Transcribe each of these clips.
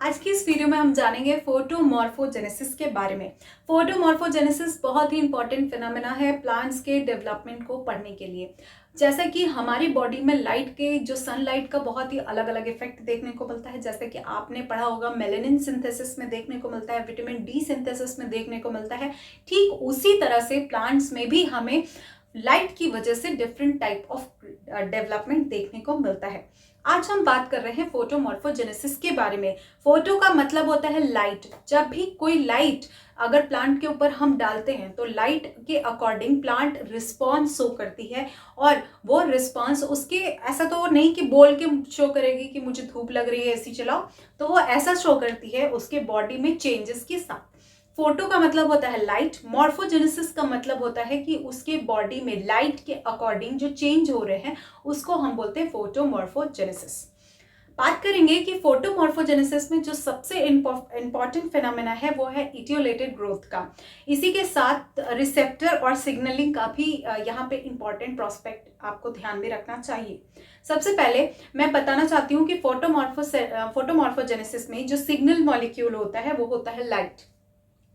आज की इस वीडियो में हम जानेंगे फोटोमॉर्फोजेनेसिस के बारे में। फोटोमॉर्फोजेनेसिस बहुत ही इंपॉर्टेंट फिनोमेना है प्लांट्स के डेवलपमेंट को पढ़ने के लिए। जैसे कि हमारी बॉडी में लाइट के जो सनलाइट का बहुत ही अलग अलग इफेक्ट देखने को मिलता है, जैसे कि आपने पढ़ा होगा मेलेनिन सिंथेसिस में देखने को मिलता है, विटामिन डी सिंथेसिस में देखने को मिलता है। ठीक उसी तरह से प्लांट्स में भी हमें लाइट की वजह से डिफरेंट टाइप ऑफ डेवलपमेंट देखने को मिलता है। आज हम बात कर रहे हैं फोटोमॉर्फोजेनेसिस के बारे में। फोटो का मतलब होता है लाइट। जब भी कोई लाइट अगर प्लांट के ऊपर हम डालते हैं तो लाइट के अकॉर्डिंग प्लांट रिस्पॉन्स शो करती है, और वो रिस्पॉन्स उसके ऐसा तो नहीं कि बोल के शो करेगी कि मुझे धूप लग रही है एसी चलाओ, तो वो ऐसा शो करती है उसके बॉडी में चेंजेस के साथ। फोटो का मतलब होता है लाइट, मॉर्फोजेनेसिस का मतलब होता है कि उसके बॉडी में लाइट के अकॉर्डिंग जो चेंज हो रहे हैं उसको हम बोलते हैं फोटोमॉर्फोजेनेसिस। बात करेंगे कि फोटोमॉर्फोजेनेसिस में जो सबसे इंपॉर्टेंट फिनोमेना है वो है इटियोलेटेड ग्रोथ का। इसी के साथ रिसेप्टर और सिग्नलिंग का भी यहाँ पे इंपॉर्टेंट प्रोस्पेक्ट आपको ध्यान में रखना चाहिए। सबसे पहले मैं बताना चाहती हूँ कि फोटोमॉर्फोजेनेसिस में जो सिग्नल मॉलिक्यूल होता है वो होता है लाइट।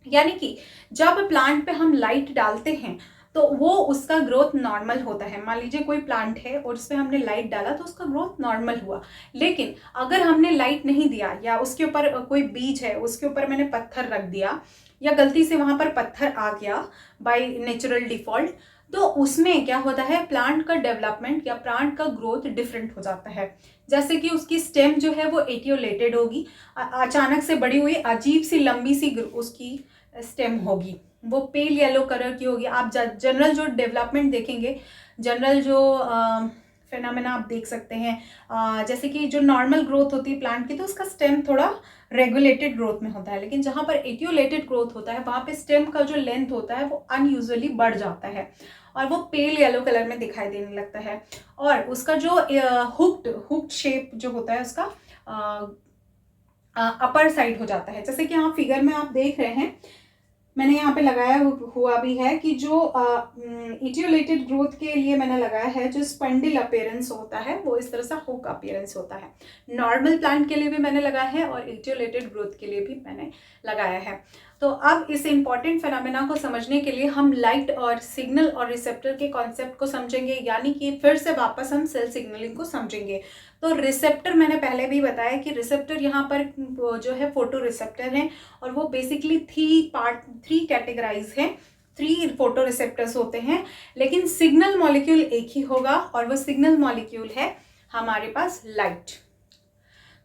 यानी कि जब प्लांट पे हम लाइट डालते हैं तो वो उसका ग्रोथ नॉर्मल होता है। मान लीजिए कोई प्लांट है और उस पर हमने लाइट डाला तो उसका ग्रोथ नॉर्मल हुआ, लेकिन अगर हमने लाइट नहीं दिया या उसके ऊपर कोई बीज है उसके ऊपर मैंने पत्थर रख दिया या गलती से वहां पर पत्थर आ गया बाय नेचुरल डिफॉल्ट, तो उसमें क्या होता है प्लांट का डेवलपमेंट या प्लांट का ग्रोथ डिफरेंट हो जाता है। जैसे कि उसकी स्टेम जो है वो एटियोलेटेड होगी, अचानक से बड़ी हुई अजीब सी लंबी सी उसकी स्टेम होगी, वो पेल येलो कलर की होगी। आप जनरल जो डेवलपमेंट देखेंगे, जनरल जो फिनोमेना आप देख सकते हैं, जैसे कि जो नॉर्मल ग्रोथ होती है प्लांट की तो उसका स्टेम थोड़ा रेगुलेटेड ग्रोथ में होता है, लेकिन जहां पर एटियोलेटेड ग्रोथ होता है वहां पे स्टेम का जो लेंथ होता है वो अनयूजुअली बढ़ जाता है और वो पेल येलो कलर में दिखाई देने लगता है। और उसका जो हुक्ड शेप जो होता है उसका अपर साइड हो जाता है। जैसे कि यहाँ फिगर में आप देख रहे हैं, मैंने यहाँ पे लगाया हुआ भी है कि जो इटियोलेटेड ग्रोथ के लिए मैंने लगाया है जो स्पंडिल अपीयरेंस होता है वो इस तरह से हुक अपीयरेंस होता है। नॉर्मल प्लांट के लिए भी मैंने लगाया है और इटियोलेटेड ग्रोथ के लिए भी मैंने लगाया है। तो अब इस इंपॉर्टेंट फिनोमेना को समझने के लिए हम लाइट और सिग्नल और रिसेप्टर के कॉन्सेप्ट को समझेंगे, यानी कि फिर से वापस हम सेल सिग्नलिंग को समझेंगे। तो रिसेप्टर मैंने पहले भी बताया कि रिसेप्टर यहाँ पर जो है फोटो रिसेप्टर है, और वो बेसिकली थ्री कैटेगराइज है, 3 फोटो रिसेप्टर्स होते हैं, लेकिन सिग्नल मॉलिक्यूल एक ही होगा और वो सिग्नल मॉलिक्यूल है हमारे पास लाइट।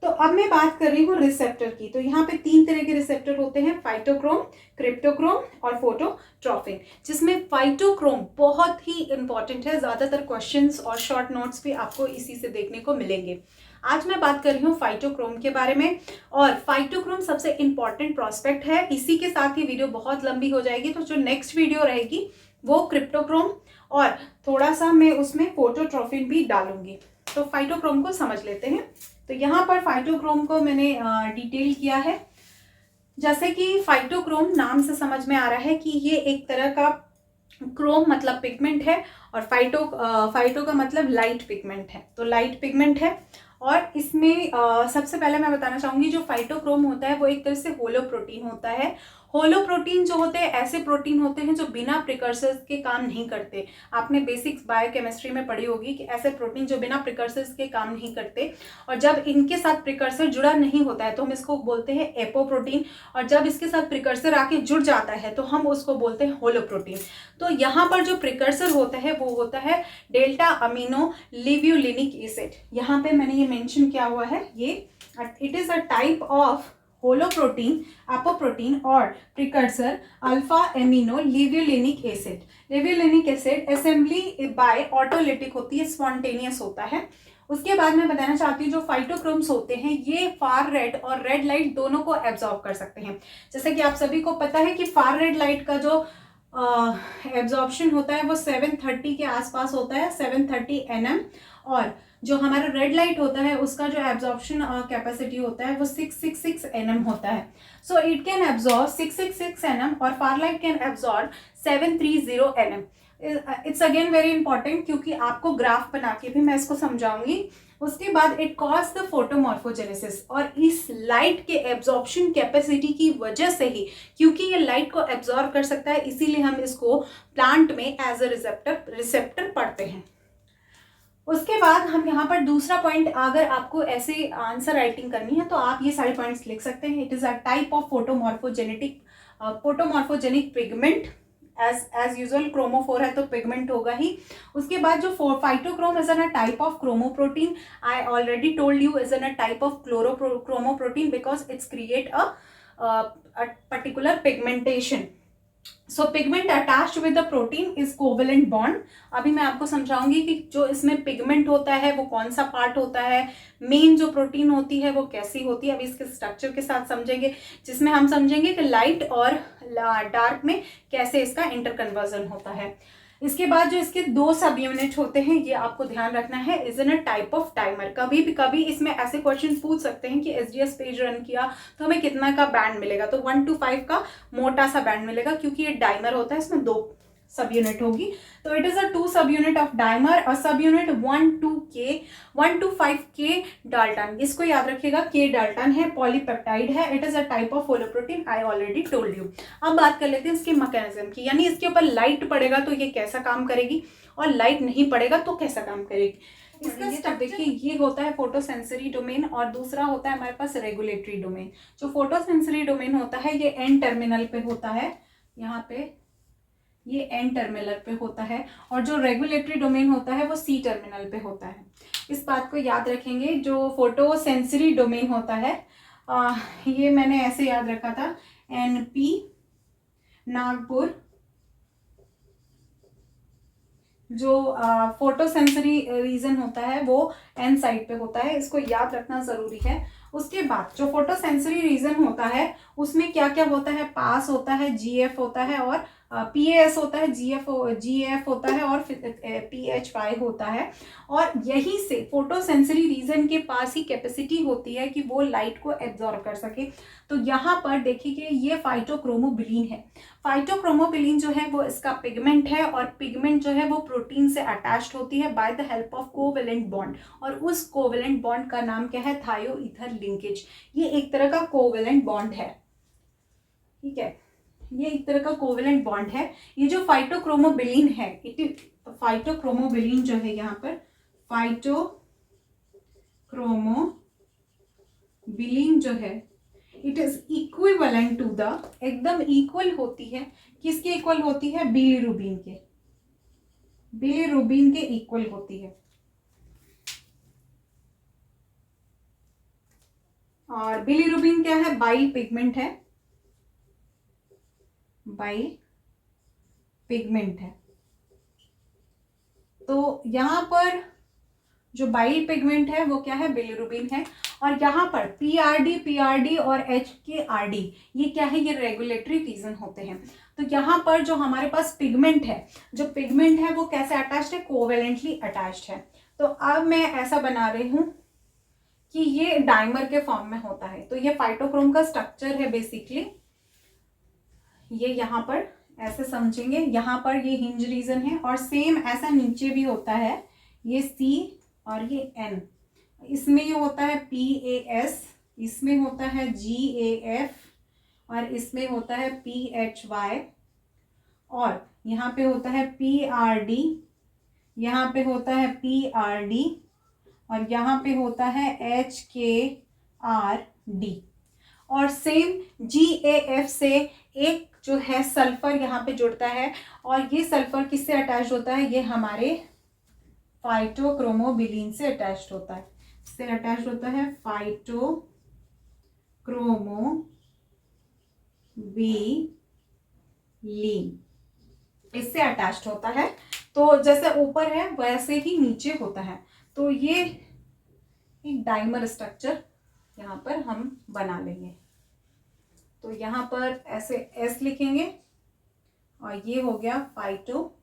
तो अब मैं बात कर रही हूँ रिसेप्टर की। तो यहाँ पे 3 तरह के रिसेप्टर होते हैं, फाइटोक्रोम, क्रिप्टोक्रोम और फोटोट्रॉपिन, जिसमें फाइटोक्रोम बहुत ही इंपॉर्टेंट है। ज्यादातर क्वेश्चंस और शॉर्ट नोट्स भी आपको इसी से देखने को मिलेंगे। आज मैं बात कर रही हूँ फाइटोक्रोम के बारे में, और फाइटोक्रोम सबसे इंपॉर्टेंट प्रोस्पेक्ट है। इसी के साथ ही वीडियो बहुत लंबी हो जाएगी, तो जो नेक्स्ट वीडियो रहेगी वो क्रिप्टोक्रोम और थोड़ा सा मैं उसमें फोटोट्रॉपिन भी डालूंगी। तो फाइटोक्रोम को समझ लेते हैं। तो यहाँ पर फाइटोक्रोम को मैंने डिटेल किया है। जैसे कि फाइटोक्रोम नाम से समझ में आ रहा है कि ये एक तरह का क्रोम मतलब पिगमेंट है, और फाइटो का मतलब लाइट पिगमेंट है। तो लाइट पिगमेंट है, और इसमें सबसे पहले मैं बताना चाहूंगी जो फाइटोक्रोम होता है वो एक तरह से होलो प्रोटीन होता है। होलो प्रोटीन जो होते हैं ऐसे प्रोटीन होते हैं जो बिना प्रिकर्सर्स के काम नहीं करते। आपने बेसिक्स बायोकेमिस्ट्री में पढ़ी होगी कि ऐसे प्रोटीन जो बिना प्रिकर्सर्स के काम नहीं करते, और जब इनके साथ प्रिकर्सर जुड़ा नहीं होता है तो हम इसको बोलते हैं एपोप्रोटीन, और जब इसके साथ प्रिकर्सर आके जुड़ जाता है तो हम उसको बोलते हैं होलो प्रोटीन। तो यहाँ पर जो प्रिकर्सर होता है वो होता है डेल्टा अमीनो लिव्यूलिनिक एसिड। यहाँ पे मैंने ये मेंशन किया हुआ है, ये it is a type of holoprotein, apoprotein और precursor alpha amino levulinic acid. Levulinic acid assembly by autolytic होती है, स्पॉन्टेनियस होता है। उसके बाद मैं बताना चाहती हूँ जो फाइटोक्रोम्स होते हैं ये फार रेड और रेड लाइट दोनों को एब्जॉर्ब कर सकते हैं। जैसे कि आप सभी को पता है कि फार रेड लाइट का जो एब्जॉर्प्शन होता है वो 730 के आसपास होता है, 730 nm, और जो हमारा रेड लाइट होता है उसका जो एब्जॉर्प्शन कैपेसिटी होता है वो 666 nm होता है। So it can absorb 666 nm और far light can absorb 730 nm। It's again very important, क्योंकि आपको ग्राफ बना के भी मैं इसको समझाऊंगी उसके बाद इट कॉज द फोटोमॉर्फोजेनेसिस, और इस लाइट के एब्जॉर्प्शन कैपेसिटी की वजह से ही, क्योंकि ये लाइट को एब्जॉर्ब कर सकता है, इसीलिए हम इसको प्लांट में एज अ रिसेप्टर पढ़ते हैं। उसके बाद हम यहाँ पर दूसरा पॉइंट, अगर आपको ऐसे आंसर राइटिंग करनी है तो आप ये सारे पॉइंट्स लिख सकते हैं। It is a type of photomorphogenic pigment, as usual chromophore है तो पिगमेंट होगा ही। उसके बाद जो phytochrome is an a type of chromoprotein, I already told you is an a type of chromoprotein because it's create a particular pigmentation. So pigment attached with the protein is covalent bond. अभी मैं आपको समझाऊंगी कि जो इसमें pigment होता है वो कौन सा पार्ट होता है, मेन जो प्रोटीन होती है वो कैसी होती है, अभी इसके स्ट्रक्चर के साथ समझेंगे, जिसमें हम समझेंगे कि लाइट और डार्क में कैसे इसका इंटरकन्वर्जन होता है। इसके बाद जो इसके दो सब यूनिट होते हैं, ये आपको ध्यान रखना है, is in a type off timer. कभी इसमें ऐसे क्वेश्चन पूछ सकते हैं कि एसडीएस पेज रन किया तो हमें कितना का बैंड मिलेगा, तो 1 to 5 का मोटा सा बैंड मिलेगा, क्योंकि ये डाइमर होता है, इसमें 2 सब यूनिट होगी। तो इट इज अ 2 सब यूनिट ऑफ डाइमर, और सब यूनिट 1 to 5 के डाल्टन, इसको याद रखिएगा, के डाल्टन है, पॉलीपेप्टाइड है, it is a type of holoprotein, I already told you. अब बात कर लेते हैं इसके मैकेनिज्म की, यानी इसके ऊपर लाइट पड़ेगा तो ये कैसा काम करेगी, और लाइट नहीं पड़ेगा तो कैसा काम करेगी। इसका स्टेप देखिए, ये होता है फोटोसेंसरी डोमेन, और दूसरा होता है हमारे पास रेगुलेटरी डोमेन। जो फोटोसेंसरी डोमेन होता है ये एन टर्मिनल पे होता है, यहाँ पे ये एन टर्मिनल पे होता है, और जो रेगुलेटरी डोमेन होता है वो सी टर्मिनल पे होता है। इस बात को याद रखेंगे। जो फोटोसेंसरी डोमेन होता है, ये मैंने ऐसे याद रखा था, एनपी नागपुर। जो फोटोसेंसरी रीजन होता है वो एन साइड पे होता है, इसको याद रखना जरूरी है। उसके बाद जो फोटोसेंसरी रीजन होता है उसमें क्या क्या होता है, पास होता है, जीएफ होता है, और पीएस होता है, जीएफ होता है, और पीएचवाई होता है। और यहीं से फोटोसेंसरी रीजन के पास ही कैपेसिटी होती है कि वो लाइट को एब्जॉर्ब कर सके। तो यहाँ पर देखिए ये फाइटोक्रोमोबिलीन है। फाइटोक्रोमोबिलीन जो है वो इसका पिगमेंट है, और पिगमेंट जो है वो प्रोटीन से अटैच्ड होती है by the help of covalent bond, और उस कोवेलेंट बॉन्ड का नाम क्या है, थायो ईथर लिंकेज। ये एक तरह का कोवेलेंट बॉन्ड है, ठीक है, ये एक तरह का कोवेलेंट बॉन्ड है। ये जो फाइटोक्रोमोबिलीन है, फाइटोक्रोमोबिलीन जो है यहाँ पर, फाइटोक्रोमोबिलीन जो है it is equivalent to the, एकदम इक्वल होती है, किसके इक्वल होती है, बिलीरुबिन के इक्वल होती है। और बिलीरुबिन क्या है, बाइल पिगमेंट है, बाइल पिगमेंट है। तो यहां पर जो बाइल पिगमेंट है वो क्या है, बिलीरुबिन है। और यहाँ पर पीआरडी और एचकेआरडी ये क्या है, ये रेगुलेटरी रीजन होते हैं। तो यहाँ पर जो हमारे पास पिगमेंट है वो कैसे अटैच्ड है, कोवेलेंटली अटैच्ड है। तो अब मैं ऐसा बना रही हूं कि ये डाइमर के फॉर्म में होता है। तो ये फाइटोक्रोम का स्ट्रक्चर है बेसिकली, ये यहाँ पर ऐसे समझेंगे, यहाँ पर ये हिंज रीजन है, और सेम ऐसा नीचे भी होता है, ये सी और ये एन, इसमें ये होता है PAS, इसमें होता है GAF, और इसमें होता है PHY, और यहाँ पे होता है PRD, यहाँ पे होता है PRD, और यहाँ पे होता है HKRD। और सेम GAF से एक जो है सल्फर यहाँ पे जुड़ता है, और ये सल्फर किससे अटैच होता है, ये हमारे फाइटोक्रोमोबिलीन से अटैच्ड होता है, इससे अटैच्ड होता है फाइटोक्रोमोबिलीन, इससे अटैच्ड होता है। तो जैसे ऊपर है वैसे ही नीचे होता है। तो ये एक डाइमर स्ट्रक्चर यहाँ पर हम बना लेंगे। तो यहाँ पर ऐसे एस लिखेंगे, और ये हो गया फाइटोक्रोमोबिलीन।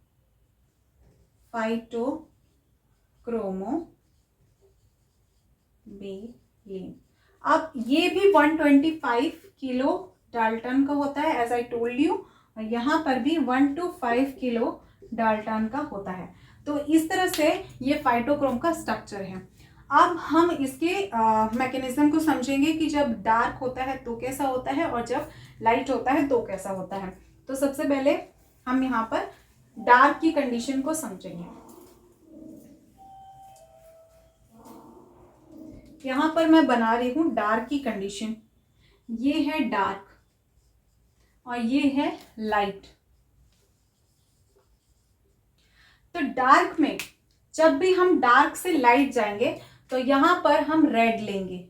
अब ये भी 125 किलो डाल्टन का होता है एज आई टोल्ड यू, और यहाँ पर भी 1 to 5 किलो डाल्टन का होता है। तो इस तरह से ये फाइटोक्रोम का स्ट्रक्चर है। अब हम इसके मैकेनिज्म को समझेंगे कि जब डार्क होता है तो कैसा होता है और जब लाइट होता है तो कैसा होता है। तो सबसे पहले हम यहाँ पर डार्क की कंडीशन को समझेंगे। यहाँ पर मैं बना रही हूँ डार्क की कंडीशन। ये है डार्क और ये है लाइट। तो डार्क में जब भी हम डार्क से लाइट जाएंगे तो यहाँ पर हम रेड लेंगे,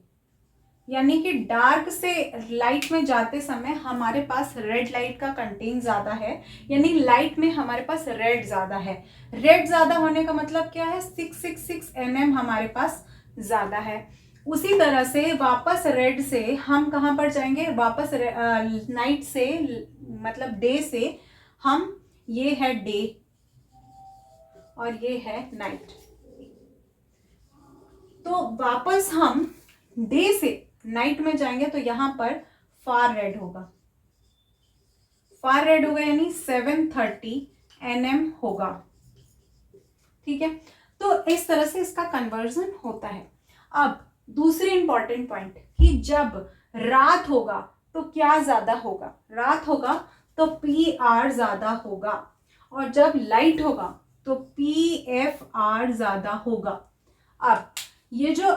यानी कि डार्क से लाइट में जाते समय हमारे पास रेड लाइट का कंटेंट ज़्यादा है, यानी लाइट में हमारे पास रेड ज़्यादा है। रेड ज़्यादा होने का मतलब क्या है, 666 mm हमारे पास ज़्यादा है। उसी तरह से वापस रेड से हम कहाँ पर जाएंगे, वापस नाइट से मतलब डे से हम, ये है डे और ये है नाइट। तो वापस हम डे से नाइट में जाएंगे तो यहां पर फार रेड होगा, फार रेड होगा यानी 730 nm होगा। ठीक है, तो इस तरह से इसका कन्वर्जन होता है। अब दूसरी इंपॉर्टेंट पॉइंट कि जब रात होगा तो क्या ज्यादा होगा, रात होगा तो PR ज्यादा होगा और जब लाइट होगा तो PFR ज्यादा होगा। अब ये जो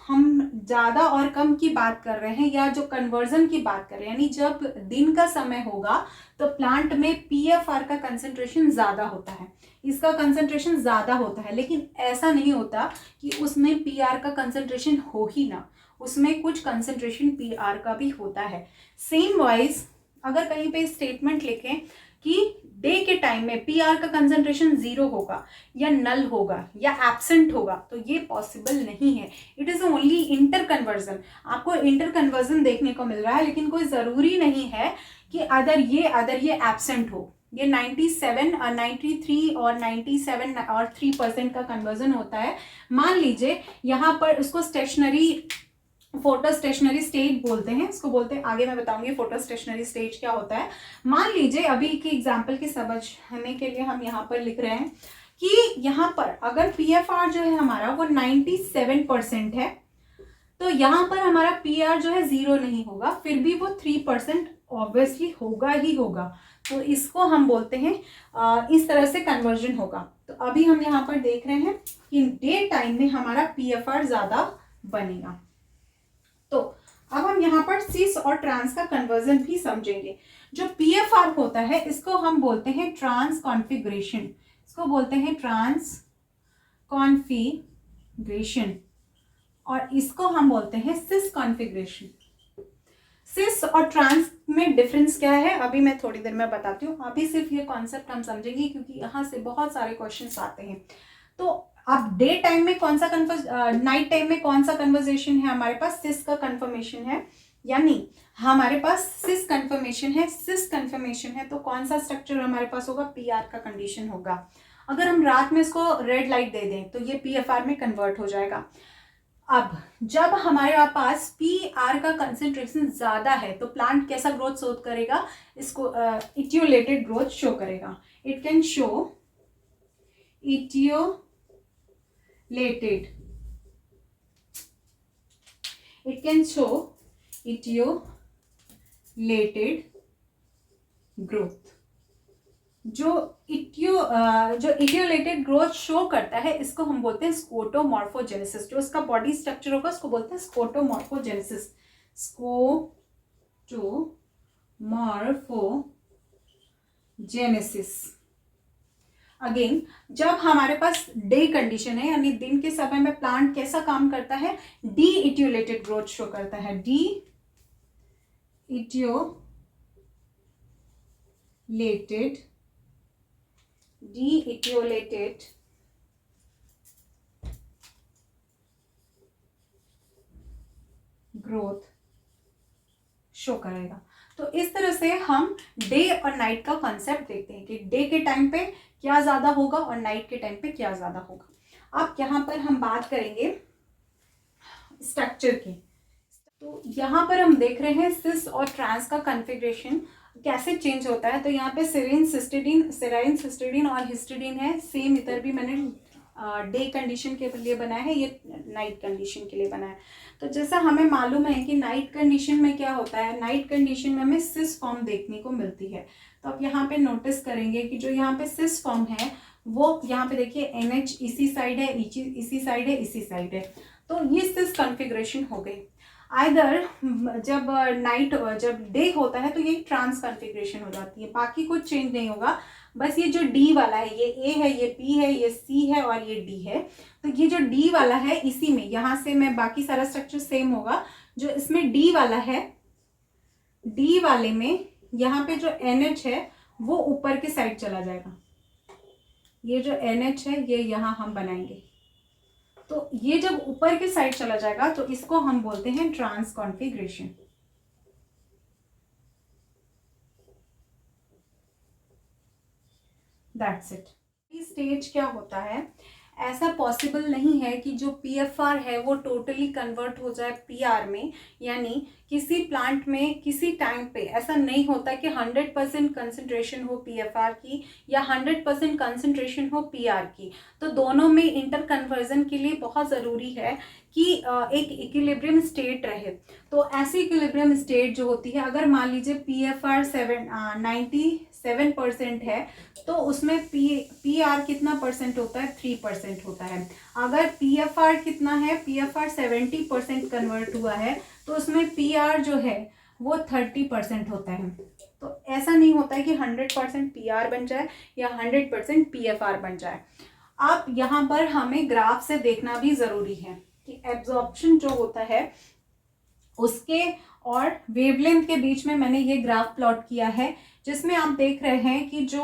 हम ज्यादा और कम की बात कर रहे हैं या जो कन्वर्जन की बात कर रहे हैं, यानी जब दिन का समय होगा तो प्लांट में PFR का कंसंट्रेशन ज्यादा होता है, इसका कंसंट्रेशन ज्यादा होता है। लेकिन ऐसा नहीं होता कि उसमें PR का कंसंट्रेशन हो ही ना, उसमें कुछ कंसंट्रेशन PR का भी होता है। सेम वाइज अगर कहीं पे स्टेटमेंट लिखें कि डे के टाइम में PR का कंसंट्रेशन 0 होगा या नल होगा या एब्सेंट होगा, तो ये पॉसिबल नहीं है। It is only inter conversion. आपको इंटर कन्वर्जन देखने को मिल रहा है, लेकिन कोई जरूरी नहीं है कि अदर ये एब्सेंट हो। ये 97 और 93 और 97 और 3% का कन्वर्जन होता है। मान लीजिए यहाँ पर उसको स्टेशनरी, फोटो स्टेशनरी स्टेट बोलते हैं, इसको बोलते हैं, आगे मैं बताऊंगी फोटो स्टेशनरी स्टेट क्या होता है। मान लीजिए अभी के एग्जांपल के समझने के लिए हम यहाँ पर लिख रहे हैं कि यहाँ पर अगर PFR जो है हमारा वो 97% है, तो यहाँ पर हमारा PR जो है 0 नहीं होगा, फिर भी वो 3% ऑब्वियसली होगा ही होगा। तो इसको हम बोलते हैं इस तरह से कन्वर्जन होगा। तो अभी हम यहाँ पर देख रहे हैं कि डे टाइम में हमारा PFR ज्यादा बनेगा। तो अब हम यहाँ पर सिस और ट्रांस का कन्वर्जन भी समझेंगे। जो PFR होता है इसको हम बोलते हैं ट्रांस कॉन्फ़िगरेशन, इसको बोलते हैं ट्रांस कॉन्फ़िगरेशन, और इसको हम बोलते हैं सिस कॉन्फ़िगरेशन। सिस और ट्रांस में डिफरेंस क्या है अभी मैं थोड़ी देर में बताती हूँ। अभी सिर्फ ये कॉन्सेप्ट हम समझेंगे क्योंकि यहाँ से बहुत सारे क्वेश्चंस आते हैं। तो अब डे टाइम में कौन सा नाइट टाइम में कौन सा कन्वर्जेशन है हमारे पास, सिस का कन्फर्मेशन है, यानी हमारे पास सिस कन्फर्मेशन है। सिस कन्फर्मेशन है तो कौन सा स्ट्रक्चर हमारे पास होगा, PR का कंडीशन होगा। अगर हम रात में इसको रेड लाइट दे दें तो ये PFR में कन्वर्ट हो जाएगा। अब जब हमारे पास PR का कंसेंट्रेशन ज्यादा है तो प्लांट कैसा ग्रोथ शो करेगा, इसको इटियोलेटेड ग्रोथ शो करेगा। It can show etiolated growth. जो इटियोलेटेड ग्रोथ शो करता है इसको हम बोलते हैं स्कोटोमॉर्फोजेनेसिस। जो इसका बॉडी स्ट्रक्चर होगा उसको बोलते हैं स्कोटोमॉर्फोजेनेसिस। स्कोटोमॉर्फोजेनेसिस। अगेन जब हमारे पास डे कंडीशन है, यानी दिन के समय में प्लांट कैसा काम करता है, डी इटियोलेटेड ग्रोथ शो करता है। डी इटियोलेटेड ग्रोथ शो करेगा। तो इस तरह से हम डे और नाइट का कॉन्सेप्ट देखते हैं कि डे के टाइम पे क्या ज्यादा होगा और नाइट के टाइम पे क्या ज्यादा होगा। अब यहाँ पर हम बात करेंगे स्ट्रक्चर की। तो यहाँ पर हम देख रहे हैं सिस और ट्रांस का कॉन्फ़िगरेशन कैसे चेंज होता है। तो यहाँ पे सेराइन सिस्टिडीन और हिस्टिडीन है, सेम इधर भी मैंने डे कंडीशन के लिए बना है, ये नाइट कंडीशन के लिए बना है। तो जैसा हमें मालूम है कि नाइट कंडीशन में क्या होता है, नाइट कंडीशन में हमें सिस फॉर्म देखने को मिलती है। तो आप यहाँ पे नोटिस करेंगे कि जो यहाँ पे सिस फॉर्म है वो यहाँ पे देखिए NH इसी साइड है, इसी साइड है, इसी साइड है। तो ये सिस कॉन्फ़िगरेशन हो गई। आइदर जब डे होता है तो ये ट्रांस कॉन्फ़िगरेशन हो जाती है, बाकी कुछ चेंज नहीं होगा। बस ये जो डी वाला है, ये ए है, ये बी है, ये सी है और ये डी है। तो ये जो डी वाला है इसी में, यहाँ से मैं बाकी सारा स्ट्रक्चर सेम होगा। जो इसमें डी वाला है, डी वाले में यहाँ पे जो NH है वो ऊपर के साइड चला जाएगा। ये जो NH है ये यहाँ हम बनाएंगे। तो ये जब ऊपर के साइड चला जाएगा तो इसको हम बोलते हैं trans configuration. That's it. Stage क्या होता है, ऐसा पॉसिबल नहीं है कि जो PFR है वो टोटली कन्वर्ट हो जाए PR में। यानी किसी प्लांट में किसी टाइम पे ऐसा नहीं होता कि 100% कंसंट्रेशन हो PFR की या 100% कंसंट्रेशन हो PR की। तो दोनों में इंटर कन्वर्जन के लिए बहुत ज़रूरी है कि एक इक्विलिब्रियम स्टेट रहे। तो ऐसी इक्विलिब्रियम स्टेट जो होती है, अगर मान लीजिए PFR 97% है तो उसमें PR कितना परसेंट होता है, 3% होता है। अगर PFR कितना है, PFR 70% कन्वर्ट हुआ है तो उसमें PR जो है वो 30% होता है। तो ऐसा नहीं होता है कि 100% PR बन जाए या 100% PFR बन जाए। अब यहाँ पर हमें ग्राफ से देखना भी ज़रूरी है कि एब्जॉर्प्शन जो होता है उसके और वेवलेंथ के बीच में मैंने ये ग्राफ प्लॉट किया है, जिसमें आप देख रहे हैं कि जो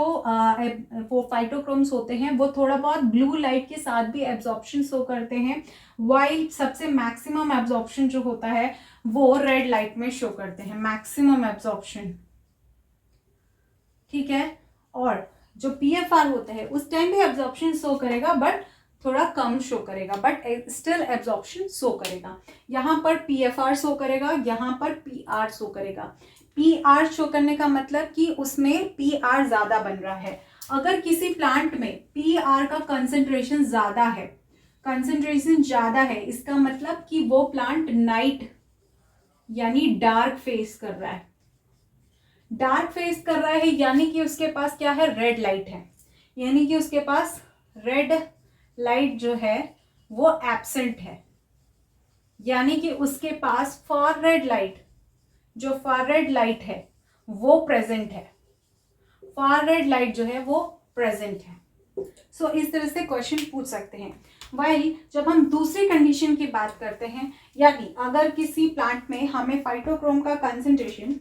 वो फाइटोक्रोम्स होते हैं वो थोड़ा बहुत ब्लू लाइट के साथ भी एब्जॉर्प्शन शो करते हैं, वाइल सबसे मैक्सिमम एब्जॉर्प्शन जो होता है वो रेड लाइट में शो करते हैं, मैक्सिमम एब्जॉर्प्शन। ठीक है। और जो PFR होता है उस टाइम भी एब्जॉर्प्शन शो करेगा बट थोड़ा कम शो करेगा, बट स्टिल एब्जॉर्प्शन शो करेगा। यहाँ पर PFR शो करेगा, यहाँ पर PR शो करेगा। PR शो करने का मतलब कि उसमें PR ज़्यादा बन रहा है। अगर किसी प्लांट में PR का कंसंट्रेशन ज़्यादा है, कंसंट्रेशन ज़्यादा है, इसका मतलब कि वो प्लांट नाइट यानी डार्क फेस कर रहा है। डार्क फेस कर रहा है यानी कि उसके पास क्या है, रेड लाइट है। यानी कि उसके पास रेड लाइट जो है वो एब्सेंट है। यानी कि उसके पास फार रेड लाइट, जो फार रेड लाइट है वो प्रेजेंट है। फार रेड लाइट जो है वो प्रेजेंट है। सो इस तरह से क्वेश्चन पूछ सकते हैं। वाइल जब हम दूसरी कंडीशन की बात करते हैं, यानी अगर किसी प्लांट में हमें फाइटोक्रोम का कंसंट्रेशन,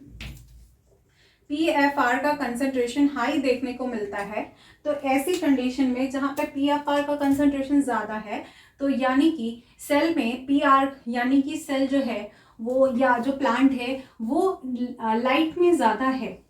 PFR का कंसंट्रेशन हाई देखने को मिलता है, तो ऐसी कंडीशन में जहाँ पे PFR का कंसंट्रेशन ज़्यादा है तो यानी कि सेल में PR यानी कि सेल जो है वो या जो प्लांट है वो लाइट में ज़्यादा है,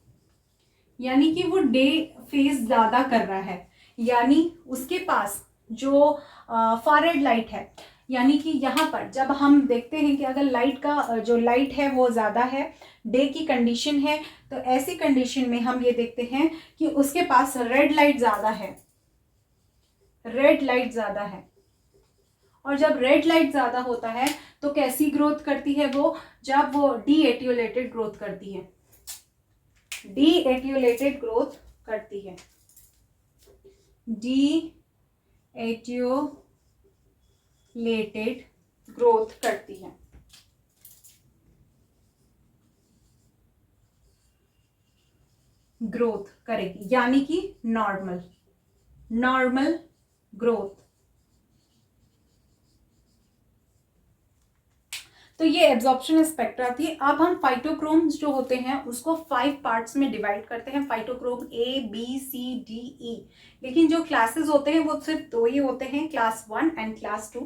यानी कि वो डे फेज ज़्यादा कर रहा है। यानी उसके पास जो फार रेड लाइट है, यानी कि यहाँ पर जब हम देखते हैं कि अगर लाइट का जो लाइट है वो ज़्यादा है, डे की कंडीशन है, तो ऐसी कंडीशन में हम ये देखते हैं कि उसके पास रेड लाइट ज़्यादा है, रेड लाइट ज़्यादा है। और जब रेड लाइट ज़्यादा होता है तो कैसी ग्रोथ करती है वो, जब वो डीएटियोलेटेड ग्रोथ करती है, डीएटियोलेटेड ग्रोथ करती है, डीएटियोलेटेड ग्रोथ करती है। ग्रोथ करेगी यानी कि नॉर्मल ग्रोथ। तो ये एब्जॉर्प्शन स्पेक्ट्रा थी। अब हम फाइटोक्रोम्स जो होते हैं उसको 5 पार्ट्स में डिवाइड करते हैं, phytochrome A, B, C, D, E। लेकिन जो क्लासेस होते हैं वो सिर्फ 2 ही होते हैं, क्लास 1 एंड क्लास 2।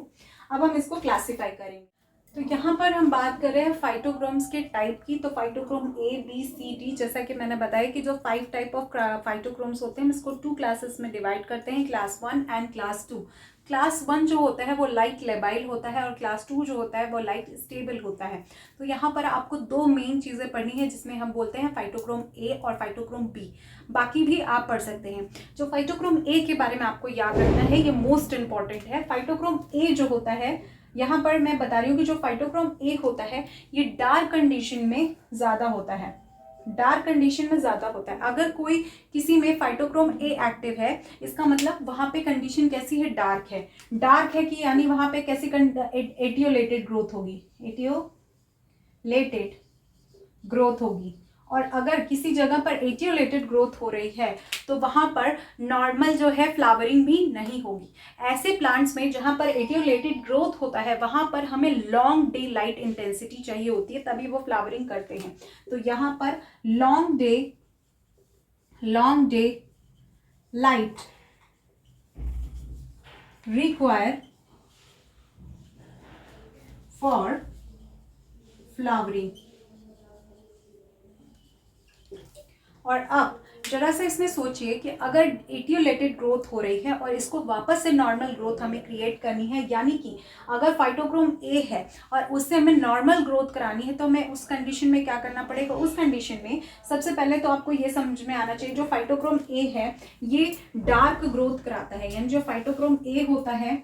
अब हम इसको क्लासीफाई करेंगे। तो यहाँ पर हम बात कर रहे हैं फाइटोक्रोम्स के टाइप की। तो phytochrome A, B, C, D, जैसा कि मैंने बताया कि जो 5 टाइप ऑफ फाइटोक्रोम्स होते हैं हम इसको 2 क्लासेस में डिवाइड करते हैं, क्लास 1 एंड क्लास 2। क्लास 1 जो होता है वो लाइट लेबाइल होता है और क्लास 2 जो होता है वो लाइट स्टेबल होता है। तो यहाँ पर आपको 2 मेन चीज़ें पढ़नी है जिसमें हम बोलते हैं फाइटोक्रोम ए और फाइटोक्रोम बी, बाकी भी आप पढ़ सकते हैं। जो फाइटोक्रोम ए के बारे में आपको याद रखना है, ये मोस्ट इंपॉर्टेंट है। फाइटोक्रोम ए जो होता है, यहाँ पर मैं बता रही हूँ कि जो फाइटोक्रोम ए होता है ये डार्क कंडीशन में ज़्यादा होता है, डार्क कंडीशन में ज़्यादा होता है। अगर कोई किसी में फाइटोक्रोम ए एक्टिव है, इसका मतलब वहाँ पे कंडीशन कैसी है, डार्क है। डार्क है कि यानी वहाँ पे कैसी एटियोलेटेड ग्रोथ होगी, एटियोलेटेड ग्रोथ होगी। और अगर किसी जगह पर एटियोलेटेड ग्रोथ हो रही है तो वहाँ पर नॉर्मल जो है फ्लावरिंग भी नहीं होगी। ऐसे प्लांट्स में जहाँ पर एटियोलेटेड ग्रोथ होता है वहाँ पर हमें लॉन्ग डे लाइट इंटेंसिटी चाहिए होती है, तभी वो फ्लावरिंग करते हैं। तो यहाँ पर long day light require for flowering. और अब जरा सा इसमें सोचिए कि अगर एटियोलेटेड ग्रोथ हो रही है और इसको वापस से नॉर्मल ग्रोथ हमें क्रिएट करनी है, यानी कि अगर फाइटोक्रोम ए है और उससे हमें नॉर्मल ग्रोथ करानी है, तो हमें उस कंडीशन में क्या करना पड़ेगा। उस कंडीशन में सबसे पहले तो आपको ये समझ में आना चाहिए, जो फाइटोक्रोम ए है ये डार्क ग्रोथ कराता है, यानी जो फाइटोक्रोम ए होता है,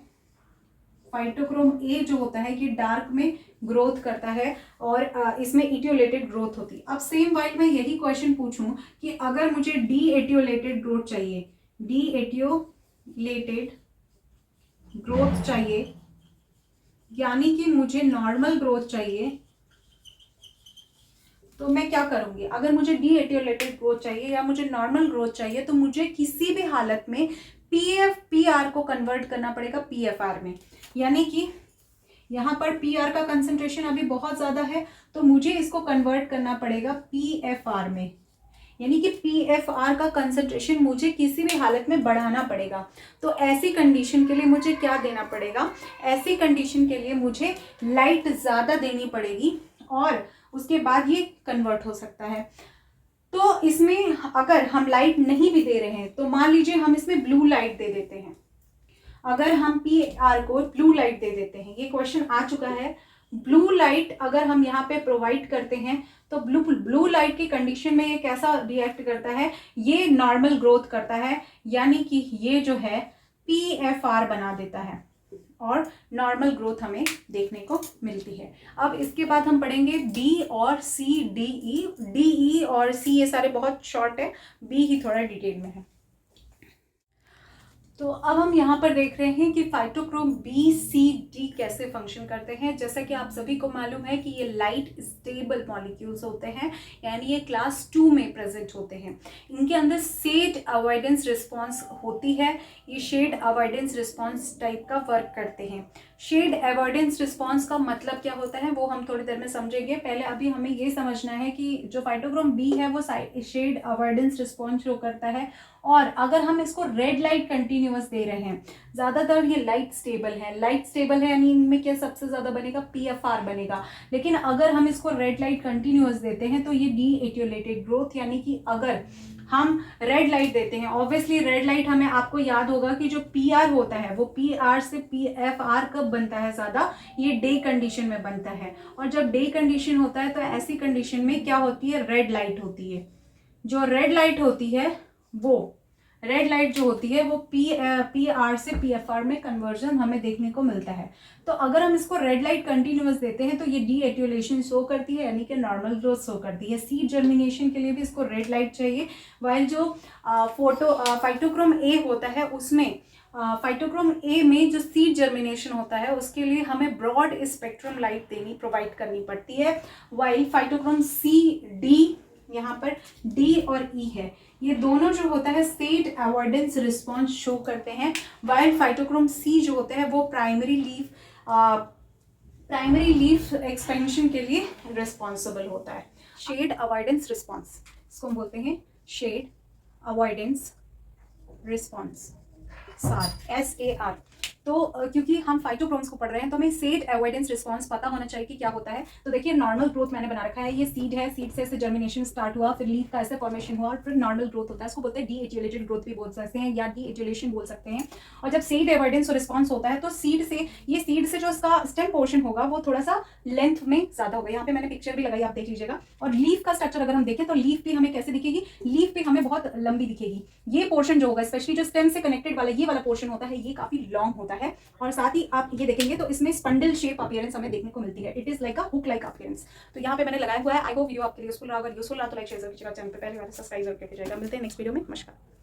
फाइटोक्रोम ए जो होता है ये डार्क में ग्रोथ करता है और इसमें एटियोलेटेड ग्रोथ होती है। अब सेम वाइल मैं यही क्वेश्चन पूछूं कि अगर मुझे डी एटियोलेटेड ग्रोथ चाहिए, डी एटियोलेटेड ग्रोथ चाहिए, यानी कि मुझे नॉर्मल ग्रोथ चाहिए, तो मैं क्या करूंगी। अगर मुझे डी एटियोलेटेड ग्रोथ चाहिए या मुझे नॉर्मल ग्रोथ चाहिए तो मुझे किसी भी हालत में पीआर को कन्वर्ट करना पड़ेगा पीएफआर में। यानी कि यहाँ पर पीआर का कंसंट्रेशन अभी बहुत ज़्यादा है तो मुझे इसको कन्वर्ट करना पड़ेगा पीएफआर में, यानी कि पीएफआर का कंसंट्रेशन मुझे किसी भी हालत में बढ़ाना पड़ेगा। तो ऐसी कंडीशन के लिए मुझे क्या देना पड़ेगा, ऐसी कंडीशन के लिए मुझे लाइट ज़्यादा देनी पड़ेगी और उसके बाद ये कन्वर्ट हो सकता है। तो इसमें अगर हम लाइट नहीं भी दे रहे हैं तो मान लीजिए हम इसमें ब्लू लाइट दे देते हैं, अगर हम पीआर को ब्लू लाइट दे देते हैं, ये क्वेश्चन आ चुका है। ब्लू लाइट अगर हम यहाँ पे प्रोवाइड करते हैं तो ब्लू लाइट की कंडीशन में ये कैसा रिएक्ट करता है, ये नॉर्मल ग्रोथ करता है, यानी कि ये जो है पीएफआर बना देता है और नॉर्मल ग्रोथ हमें देखने को मिलती है। अब इसके बाद हम पढ़ेंगे बी और सी, डी ई और सी ये सारे बहुत शॉर्ट है, बी ही थोड़ा डिटेल में है। तो अब हम यहाँ पर देख रहे हैं कि फाइटोक्रोम बी सी डी कैसे फंक्शन करते हैं। जैसा कि आप सभी को मालूम है कि ये लाइट स्टेबल मॉलिक्यूल्स होते हैं, यानी ये क्लास 2 में प्रेजेंट होते हैं। इनके अंदर शेड अवॉइडेंस रिस्पॉन्स होती है, ये शेड अवॉइडेंस रिस्पॉन्स टाइप का वर्क करते हैं। शेड अवॉइडेंस रिस्पॉन्स का मतलब क्या होता है वो हम थोड़ी देर में समझेंगे। पहले अभी हमें ये समझना है कि जो फाइटोक्रोम बी है वो शेड अवॉइडेंस रिस्पॉन्स शो करता है और अगर हम इसको रेड लाइट कंटिन्यूअस दे रहे हैं, ज़्यादातर ये लाइट स्टेबल है यानी इनमें क्या सबसे ज़्यादा बनेगा, पीएफआर बनेगा। लेकिन अगर हम इसको रेड लाइट कंटिन्यूअस देते हैं तो ये डी एटियोलेटेड ग्रोथ, यानी कि अगर हम रेड लाइट देते हैं, ऑब्वियसली रेड लाइट हमें आपको याद होगा कि जो पीआर होता है वो पीआर से पीएफआर कब बनता है ज़्यादा, ये डे कंडीशन में बनता है। और जब डे कंडीशन होता है तो ऐसी कंडीशन में क्या होती है, रेड लाइट होती है। जो रेड लाइट होती है वो रेड लाइट जो होती है वो पीआर से पीएफआर में कन्वर्जन हमें देखने को मिलता है। तो अगर हम इसको रेड लाइट कंटिन्यूअस देते हैं तो ये डी एटियोलेशन शो करती है, यानी कि नॉर्मल ग्रोथ शो करती है। सीड जर्मिनेशन के लिए भी इसको रेड लाइट चाहिए, वाइल जो फाइटोक्रोम ए होता है उसमें फाइटोक्रोम ए में जो सीड जर्मिनेशन होता है उसके लिए हमें ब्रॉड स्पेक्ट्रम लाइट प्रोवाइड करनी पड़ती है। वाइल फाइटोक्रोम सी डी, यहाँ पर डी और ई है, ये दोनों जो होता है शेड अवॉइडेंस रिस्पॉन्स शो करते हैं। वाइल फाइटोक्रोम सी जो होता है वो प्राइमरी लीफ एक्सपेंशन के लिए रिस्पॉन्सिबल होता है। शेड अवॉइडेंस रिस्पॉन्स, इसको हम बोलते हैं शेड अवॉइडेंस रिस्पॉन्स, SAR। तो तो क्योंकि हम फाइटोक्रोम्स को पढ़ रहे हैं तो हमें सेड अवॉइडेंस रिस्पॉन्स पता होना चाहिए कि क्या होता है। तो देखिए नॉर्मल ग्रोथ मैंने बना रखा है, ये सीड है, सीड से ऐसे जर्मिनेशन स्टार्ट हुआ, फिर लीफ का ऐसे फॉर्मेशन हुआ और फिर नॉर्मल ग्रोथ होता है। इसको बोलते हैं डी एटियोलेटेड ग्रोथ भी बोल सकते हैं या डी एटियोलेशन बोल सकते हैं। और जब सीड अवॉइडेंस और रिस्पॉन्स होता है तो सीड से जो इसका स्टेम पोर्शन होगा वो थोड़ा सा लेंथ में ज्यादा होगा। यहाँ पे मैंने पिक्चर भी लगाई, आप देख लीजिएगा। और लीफ का स्ट्रक्चर अगर हम देखें तो लीफ भी हमें कैसे दिखेगी, लीफ भी हमें बहुत लंबी दिखेगी। ये पोर्शन जो होगा, स्पेशली जो स्टेम से कनेक्टेड वाला ये वाला पोर्शन होता है, ये काफी लॉन्ग होता है। और साथ ही आप ये देखेंगे तो इसमें स्पंडल शेप अपीयरेंस हमें देखने को मिलती है। It is like a hook like appearance. तो यहाँ पे मैंने लगाया हुआ है। आई होप वीडियो आपके लिए यूजफुल रहा। अगर यूजफुल रहा तो लाइक शेयर जरूर कीजिएगा, चैनल पे पहले बार सब्सक्राइब जरूर करके जाएगा। मिलते हैं नेक्स्ट वीडियो में। नमस्कार।